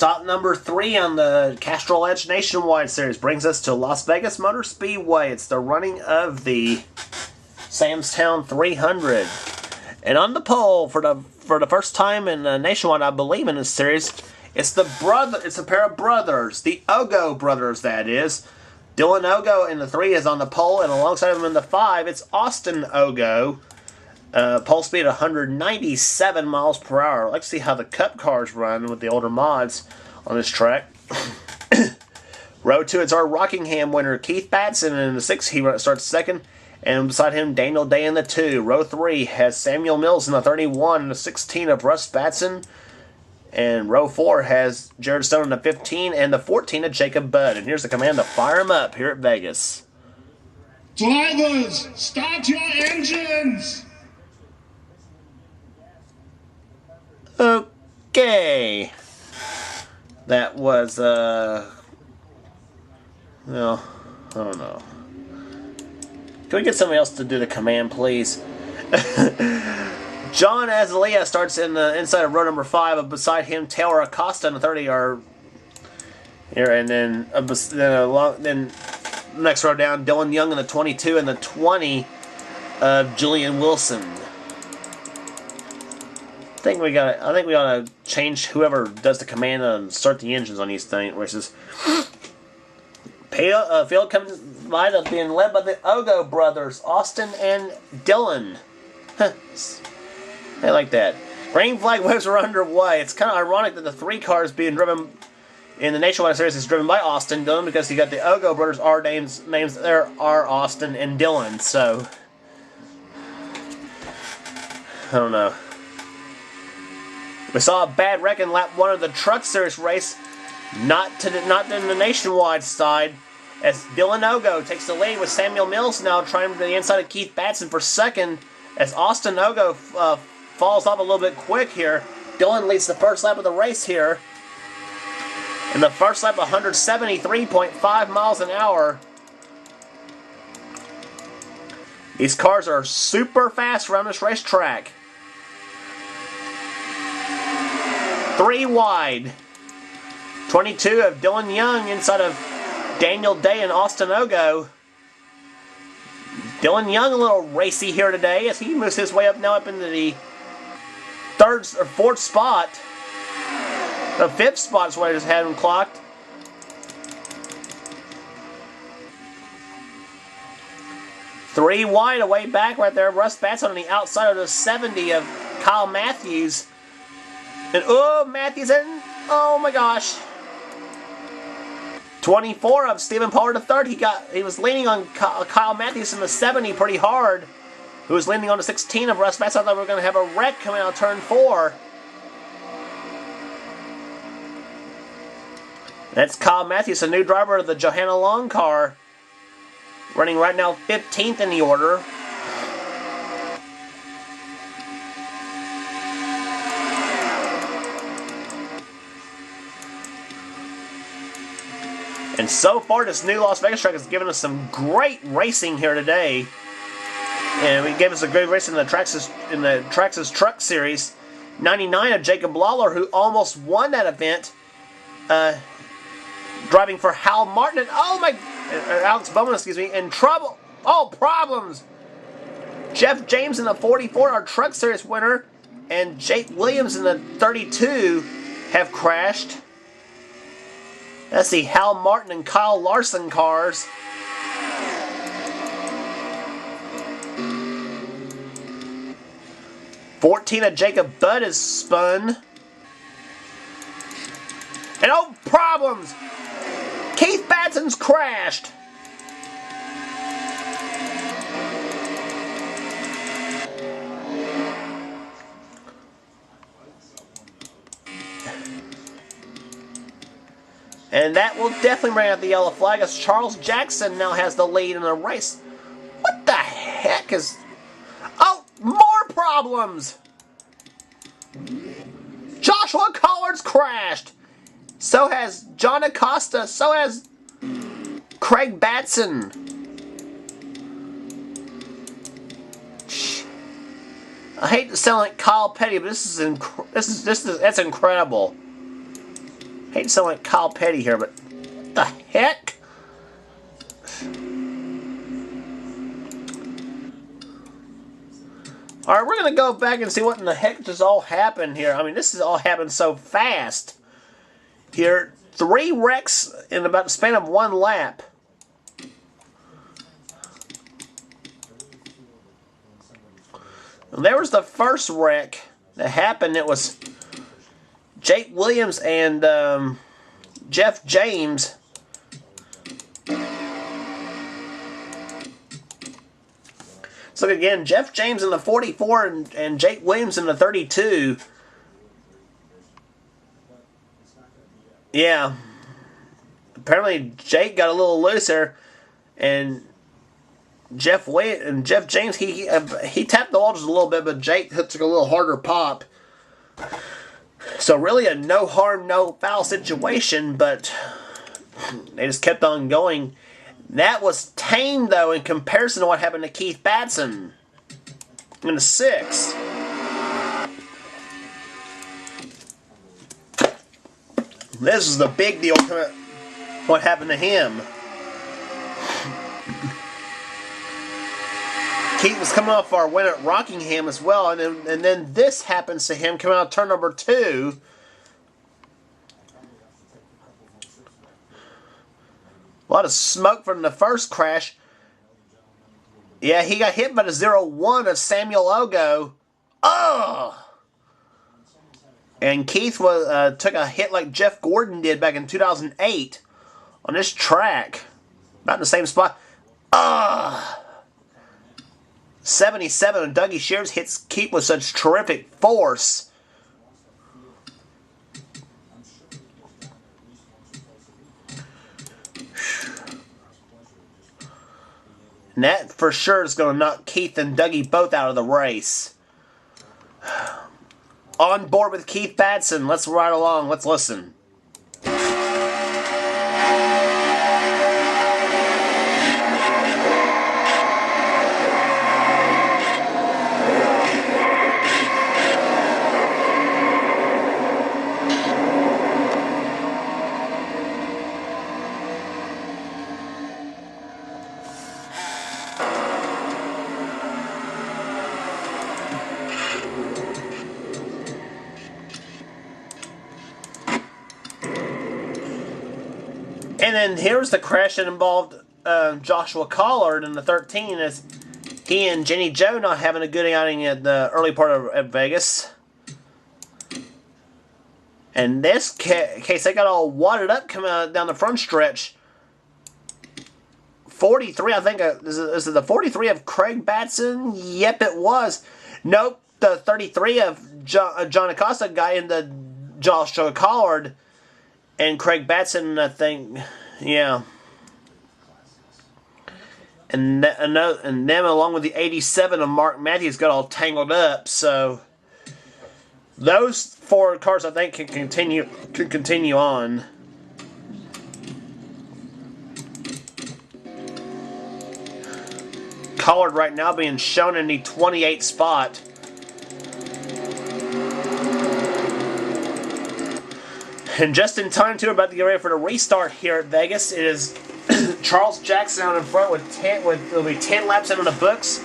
Stop number 3 on the Castrol Edge Nationwide Series brings us to Las Vegas Motor Speedway. It's the running of the Samstown 300. And on the pole for the first time in Nationwide, I believe, in this series, it's a pair of brothers, the Ogo brothers, that is. Dylan Ogo in the 3 is on the pole, and alongside him in the 5, it's Austin Ogo. Pole speed 197 miles per hour. Let's see how the Cup cars run with the older mods on this track. Row 2, it's our Rockingham winner, Keith Batson, in the 6. He starts second. And beside him, Daniel Day in the 2. Row 3 has Samuel Mills in the 31 and the 16 of Russ Batson. And row 4 has Jared Stone in the 15 and the 14 of Jacob Budd. And here's the command to fire him up here at Vegas. Drivers, start your engines! Okay. That was, well, I don't know. Can we get somebody else to do the command, please? John Azalea starts in the inside of row number 5. Beside him, Taylor Acosta in the 30 are here, and then next row down, Dylan Young in the 22 and the 20 of Julian Wilson. I think we ought to change whoever does the command and start the engines on these things, which is field comes by that's being led by the Ogo brothers, Austin and Dylan. I like that. Green flag waves are underway. It's kind of ironic that the 3 cars being driven in the Nationwide Series is driven by Austin Dylan, because you got the Ogo brothers. Our names there are Austin and Dylan. So I don't know. We saw a bad wreck in lap 1 of the Truck Series race, not in the Nationwide side, as Dylan Ogo takes the lead with Samuel Mills now trying to the inside of Keith Batson for second, as Austin Ogo falls off a little bit quick here. Dylan leads the first lap of the race here. In the first lap, 173.5 miles an hour. These cars are super fast around this racetrack. 3 wide. 22 of Dylan Young inside of Daniel Day and Austin Ogo. Dylan Young a little racy here today as he moves his way up into the 3rd or 4th spot. The 5th spot is where I just had him clocked. Three wide away back right there. Russ Batson on the outside of the 70 of Kyle Matthews. And Matthews in. Oh my gosh. 24 of Stephen Pollard III. He was leaning on Kyle Matthews in the 70 pretty hard. Who was leaning on the 16 of Russ Batson. I thought we were going to have a wreck coming out of turn 4. That's Kyle Matthews, a new driver of the Johanna Long car. Running right now 15th in the order. And so far, this new Las Vegas track has given us some great racing here today. And it gave us a good race in the Traxxas Truck Series. 99 of Jacob Lawler, who almost won that event. Driving for Hal Martin and Alex Bowman, in trouble. Oh, problems. Jeff James in the 44, our Truck Series winner, and Jake Williams in the 32 have crashed. That's the Hal Martin and Kyle Larson cars. $14 of Jacob Budd is spun. And problems! Keith Batson's crashed. And that will definitely bring out the yellow flag as Charles Jackson now has the lead in the race. What the heck is... Oh, more problems! Joshua Collard's crashed. So has John Acosta. So has Craig Batson. I hate to sound like Kyle Petty, but that's incredible. Hate to sound like Kyle Petty here, but what the heck? Alright, we're going to go back and see what in the heck just all happened here. I mean, this has all happened so fast. Here, 3 wrecks in about the span of 1 lap. And there was the first wreck that happened. It was Jake Williams and Jeff James. So again, Jeff James in the 44 and Jake Williams in the 32. Yeah. Apparently Jake got a little looser, and Jeff James he tapped the wall just a little bit, but Jake took a little harder pop. So really a no harm, no foul situation, but they just kept on going. That was tame, though, in comparison to what happened to Keith Batson in the 6th. This is the big deal, what happened to him. Keith was coming off our win at Rockingham as well, and then this happens to him coming out of turn number 2. A lot of smoke from the first crash. Yeah, he got hit by the 0-1 of Samuel Ogo. Ugh! And Keith took a hit like Jeff Gordon did back in 2008 on this track. Not in the same spot. Ugh! 77 of Dougie Shears hits Keith with such terrific force. And that for sure is going to knock Keith and Dougie both out of the race. On board with Keith Batson. Let's ride along. Let's listen. And then here's the crash that involved Joshua Collard in the 13 as he and Jenny Joe not having a good outing at the early part of Vegas. And this case, they got all wadded up coming out down the front stretch. 43, I think, is it the 43 of Craig Batson? Yep, it was. Nope, the 33 of John Acosta got into Joshua Collard. And Craig Batson, I think, yeah. And them, along with the 87 of Mark Matthews, got all tangled up. So those 4 cars, I think, can continue on. Collard right now being shown in the 28th spot. And just in time, too, we're about to get ready for the restart here at Vegas. It is Charles Jackson out in front with it'll be 10 laps into the books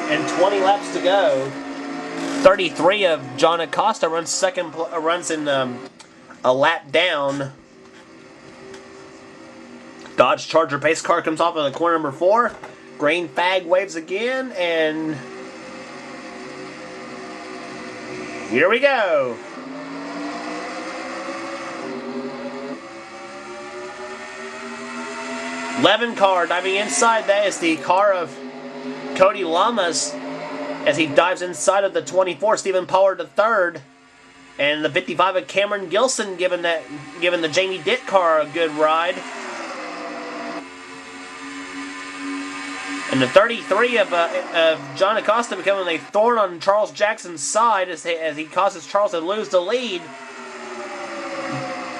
and 20 laps to go. 33 of John Acosta runs in a lap down. Dodge Charger pace car comes off of the corner number 4. Green flag waves again, and here we go. 11 car diving inside. That is the car of Cody Lamas as he dives inside of the 24, Stephen Pollard III. And the 55 of Cameron Gilson giving the Jamie Ditt car a good ride. And the 33 of John Acosta becoming a thorn on Charles Jackson's side as he causes Charles to lose the lead.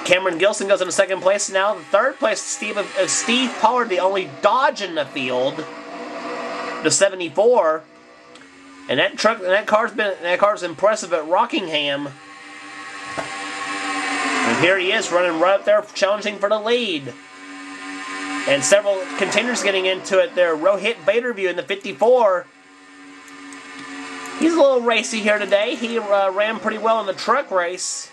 Cameron Gilson goes into second place now. The third place, Steve Pollard, the only Dodge in the field, the 74. And that car's impressive at Rockingham. And here he is running right up there, challenging for the lead. And several contenders getting into it there. Rohit Baderview in the 54. He's a little racy here today. He ran pretty well in the truck race.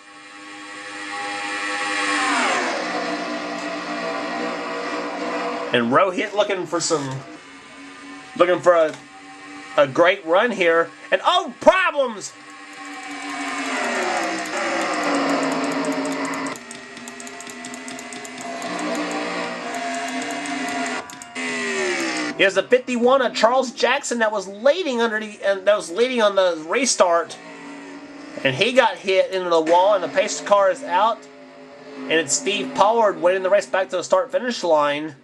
And Rohit looking for a great run here. And oh, problems! Here's the 51 of Charles Jackson that was leading on the restart, and he got hit into the wall, and the pace car is out, and it's Steve Pollard winning the race back to the start-finish line.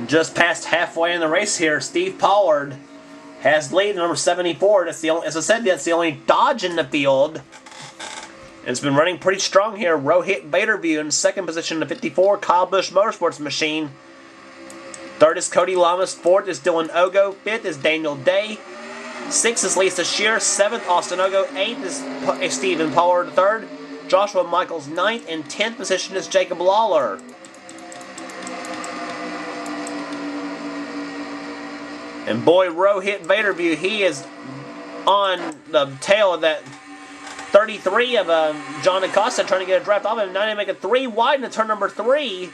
Just past halfway in the race here, Steve Pollard has lead number 74. That's the only, as I said, that's the only Dodge in the field. It's been running pretty strong here. Rohit Baderview in second position, the 54 Kyle Busch Motorsports machine. Third is Cody Lamas. Fourth is Dylan Ogo. Fifth is Daniel Day. Sixth is Lisa Shear. Seventh, Austin Ogo. Eighth is Stephen Pollard. Third, Joshua Michaels. Ninth and 10th position is Jacob Lawler. And boy, Rohit Baderview, he is on the tail of that 33 of John Acosta trying to get a draft off him. Now they make it 3 wide into turn number 3.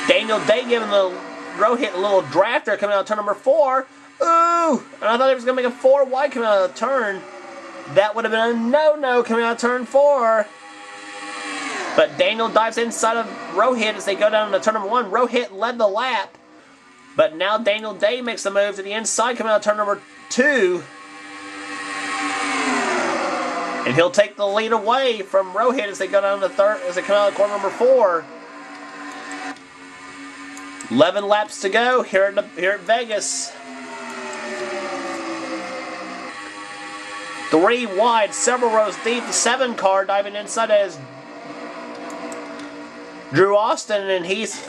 Daniel Day giving the Rohit a little draft there coming out of turn number 4. Ooh! And I thought he was going to make a 4 wide coming out of the turn. That would have been a no-no coming out of turn 4. But Daniel dives inside of Rohit as they go down to turn number 1. Rohit led the lap. But now Daniel Day makes the move to the inside coming out of turn number 2. And he'll take the lead away from Rohit as they go down to third, as they come out of corner number 4. 11 laps to go here at Vegas. 3 wide, several rows deep. The 7 car diving inside as Drew Austin, and he's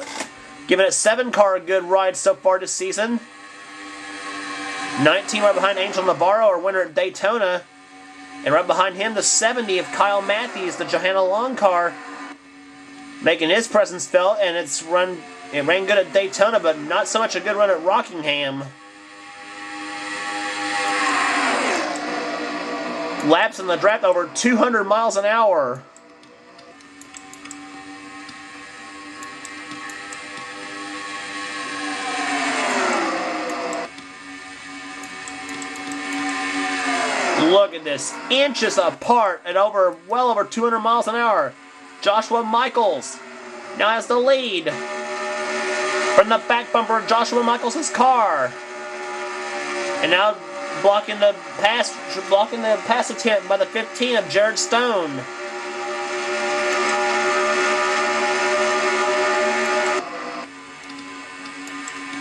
giving it 7 car a good ride so far this season. 19 right behind Angel Navarro, our winner at Daytona. And right behind him, the 70 of Kyle Matthews, the Johanna Long car, making his presence felt. And it ran good at Daytona, but not so much a good run at Rockingham. Laps in the draft over 200 miles an hour. Look at this, inches apart at well over 200 miles an hour. Joshua Michaels now has the lead from the back bumper of Joshua Michaels' car. And now blocking the pass attempt by the 15 of Jared Stone.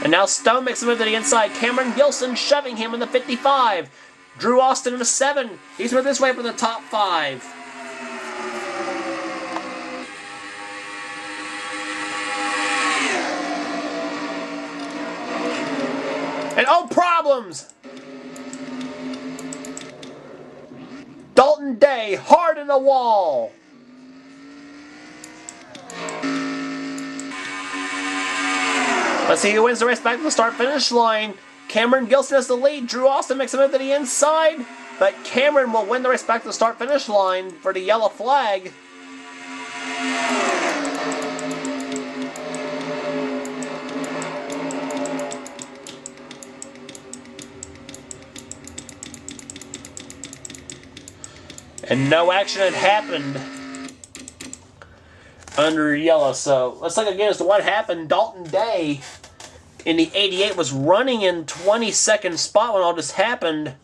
And now Stone makes a move to the inside. Cameron Gilson shoving him in the 55. Drew Austin in the 7. He's moved this way for the top 5. And oh, problems! Dalton Day hard in the wall. Let's see who wins the race back to the start-finish line. Cameron Gilson has the lead. Drew Austin makes a move to the inside, but Cameron will win the race back to the start-finish line for the yellow flag. And no action had happened under yellow. So let's look again as to what happened. Dalton Day in the 88 was running in 22nd spot when all this happened.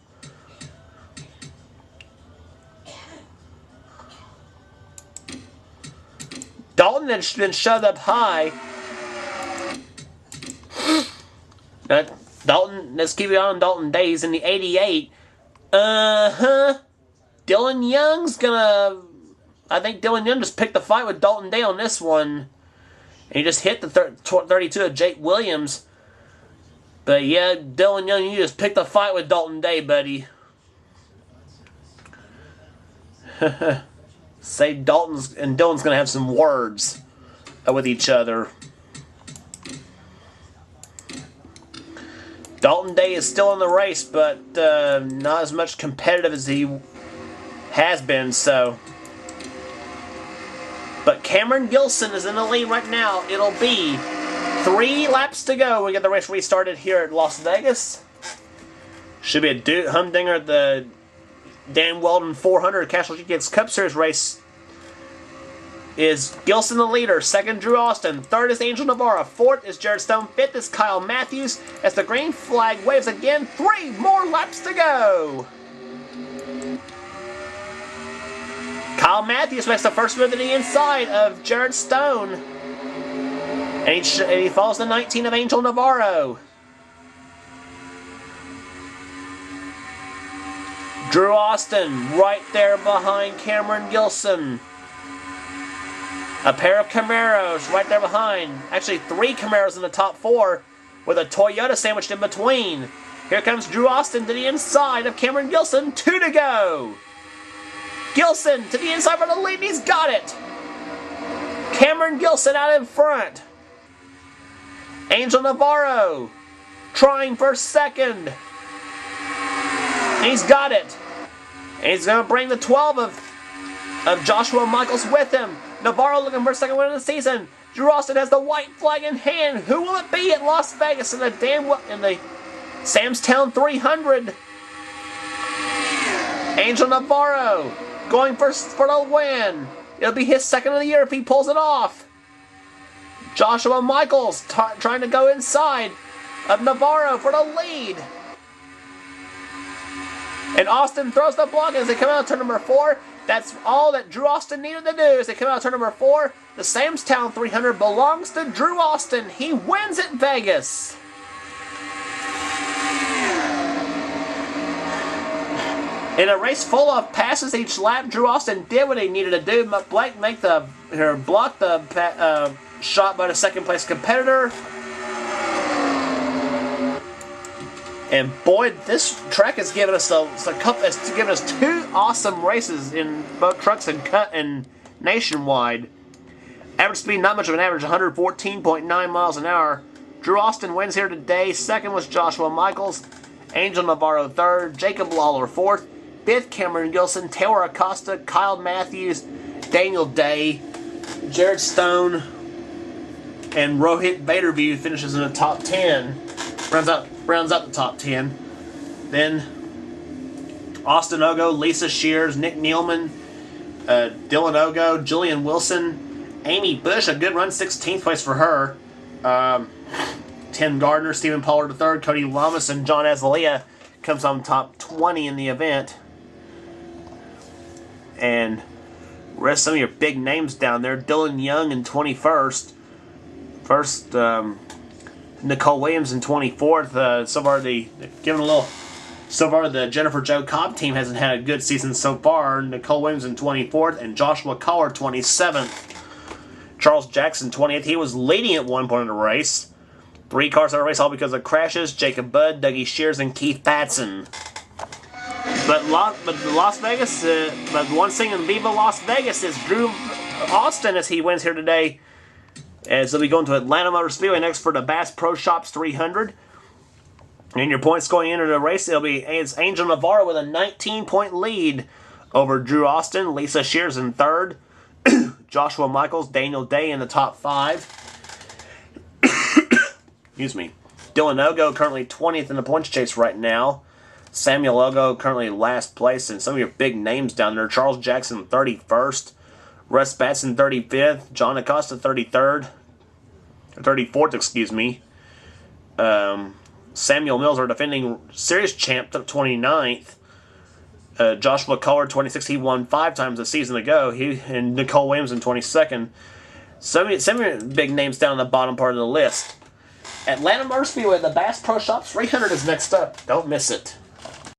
Dalton has been shoved up high. Dalton, let's keep it on Dalton days in the 88. Dylan Young's gonna... I think Dylan Young just picked the fight with Dalton Day on this one. And he just hit the 32 of Jake Williams. But yeah, Dylan Young, you just picked the fight with Dalton Day, buddy. Say Dalton's and Dylan's going to have some words with each other. Dalton Day is still in the race, but not as much competitive as he has been, so... But Cameron Gilson is in the lead right now. It'll be 3 laps to go. We get the race restarted here at Las Vegas. Should be a humdinger at the Dan Weldon 400 Castrol GTX Cup Series race. Is Gilson the leader? Second, Drew Austin. Third is Angel Navarro. Fourth is Jared Stone. Fifth is Kyle Matthews. As the green flag waves again, 3 more laps to go. Kyle Matthews makes the first move to the inside of Jared Stone. And he follows the 19 of Angel Navarro. Drew Austin right there behind Cameron Gilson. A pair of Camaros right there behind. Actually, 3 Camaros in the top 4 with a Toyota sandwiched in between. Here comes Drew Austin to the inside of Cameron Gilson. 2 to go. Gilson to the inside for the lead, and he's got it. Cameron Gilson out in front. Angel Navarro trying for second. And he's got it. And he's going to bring the 12 of Joshua Michaels with him. Navarro looking for a second win of the season. Drew Austin has the white flag in hand. Who will it be at Las Vegas in the Samstown 300? Angel Navarro going for the win. It'll be his second of the year if he pulls it off. Joshua Michaels trying to go inside of Navarro for the lead. And Austin throws the block as they come out of turn number 4. That's all that Drew Austin needed to do as they come out of turn number 4. The Samstown 300 belongs to Drew Austin. He wins at Vegas. In a race full of passes each lap, Drew Austin did what he needed to do. Blake block the shot by the second place competitor. And boy, this track has given us two awesome races in both trucks and nationwide. Average speed, not much of an average, 114.9 miles an hour. Drew Austin wins here today. Second was Joshua Michaels. Angel Navarro third. Jacob Lawler fourth. Fifth, Cameron Gilson. Taylor Acosta. Kyle Matthews. Daniel Day. Jared Stone. And Rohit Baderview finishes in the top 10. Rounds out the top 10. Then Austin Ogo, Lisa Shears, Nick Nealman, Dylan Ogo, Julian Wilson, Amy Bush, a good run, 16th place for her. Tim Gardner, Stephen Pollard III, Cody Lamas, and John Azalea comes on top 20 in the event. And rest some of your big names down there. Dylan Young in 21st. First, Nicole Williams in 24th. So far the Jennifer Jo Cobb team hasn't had a good season so far. Nicole Williams in 24th and Joshua Collar 27th. Charles Jackson 20th. He was leading at one point in the race. 3 cars in the race, all because of crashes. Jacob Budd, Dougie Shears, and Keith Batson. But Las Vegas, but one thing in Viva Las Vegas is Drew Austin as he wins here today. As they'll be going to Atlanta Motor Speedway next for the Bass Pro Shops 300. And your points going into the race, it's Angel Navarro with a 19-point lead over Drew Austin. Lisa Shears in third. Joshua Michaels, Daniel Day in the top 5. Excuse me. Dylan Ogo currently 20th in the points chase right now. Samuel Ogo currently last place. And some of your big names down there. Charles Jackson 31st. Russ Batson 35th, John Acosta 33rd, 34th, excuse me. Samuel Mills, our defending series champ, took 29th. Joshua Collar 26th, he won 5 times a season ago. And Nicole Williams in 22nd. Some big names down the bottom part of the list. Atlanta Motor Speedway, the Bass Pro Shop 300 is next up. Don't miss it.